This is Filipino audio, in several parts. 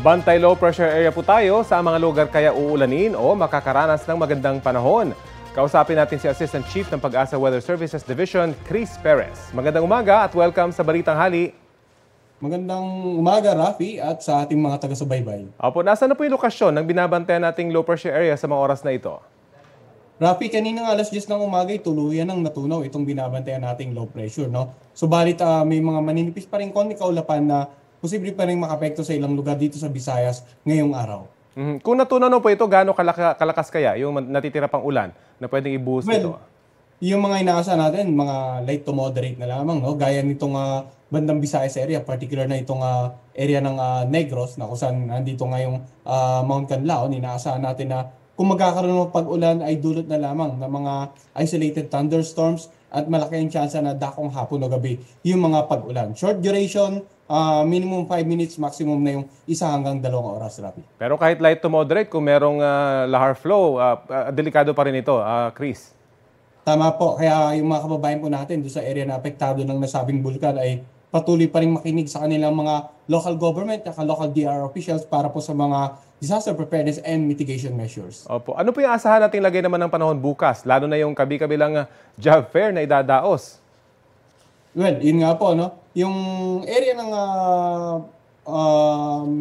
Bantay low pressure area po tayo sa mga lugar kaya uulanin o makakaranas ng magandang panahon. Kausapin natin si Assistant Chief ng Pag-asa Weather Services Division, Chris Perez. Magandang umaga at welcome sa Balitang Hali. Magandang umaga, Rafi, at sa ating mga taga-subaybay. Opo, nasaan na po yung lokasyon ng binabantayan nating low pressure area sa mga oras na ito? Rafi, kanina alas 10 ng umaga, tuluyan ng natunaw itong binabantayan nating low pressure, no? Subalit may mga maninipis pa rin konti kaulapan na posible pa rin makapekto sa ilang lugar dito sa Visayas ngayong araw. Kung natunaw po ito, gaano kalakas kaya yung natitira pang ulan na pwedeng i-boost ito? Yung mga inaasahan natin, mga light to moderate na lamang, no? Gaya nitong bandang Visayas area, particular na itong area ng Negros, na kung saan nandito ngayong Mount Canlaon, inaasahan natin na kung magkakaroon ng pag-ulan ay dulot na lamang ng mga isolated thunderstorms at malaki ang tsansa na dakong hapon o gabi yung mga pag-ulan. Short duration, minimum 5 minutes, maximum na yung 1 hanggang 2 oras, Rafi. Pero kahit light to moderate, kung merong lahar flow, delikado pa rin ito, Chris. Tama po, kaya yung mga kababayan po natin doon sa area na apektado ng nasabing bulkan ay patuloy pa rin makinig sa kanilang mga local government at local DRR officials para po sa mga disaster preparedness and mitigation measures. Opo. Ano po yung asahan nating lagay naman ng panahon bukas, lalo na yung kabi-kabilang job fair na idadaos? Well, yun nga po, no? Yung area ng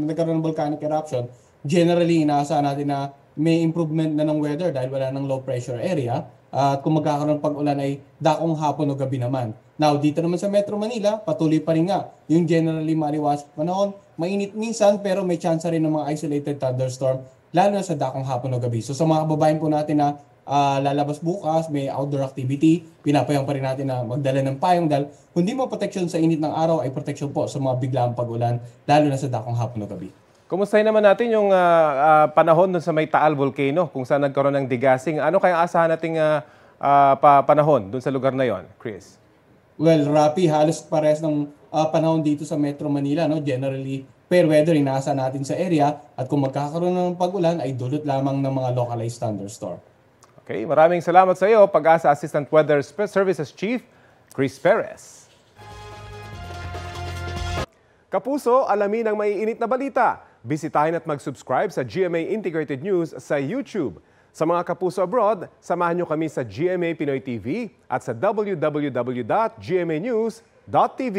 nagkaroon ng volcanic eruption, generally inaasahan natin na may improvement na ng weather dahil wala ng low pressure area. At kung magkakaroon ng pag-ulan ay dakong hapon o gabi naman. Now, dito naman sa Metro Manila, patuloy pa rin nga yung generally maliwas panahon. Mainit minsan pero may chance rin ng mga isolated thunderstorm, lalo na sa dakong hapon o gabi. So sa mga kababayan po natin na lalabas bukas, may outdoor activity, pinapayang pa rin natin na magdala ng payong dahil kundi mo protection sa init ng araw ay protection po sa mga biglaang pag-ulan, lalo na sa dakong hapon o gabi. Kumustahin naman natin yung panahon dun sa may Taal Volcano, kung saan nagkaroon ng degassing. Ano kaya asahan nating panahon dun sa lugar na yon, Chris? Well, Rapi, halos parehas ng panahon dito sa Metro Manila. No? Generally, fair weather, inaasahan natin sa area. At kung magkakaroon ng pag-ulan, ay dulot lamang ng mga localized thunderstorm. Okay, maraming salamat sa iyo, Pag-asa Assistant Weather Services Chief, Chris Perez. Kapuso, alamin ang maiinit na balita. Bisitahin at mag-subscribe sa GMA Integrated News sa YouTube. Sa mga kapuso abroad, samahan nyo kami sa GMA Pinoy TV at sa www.gmanews.tv.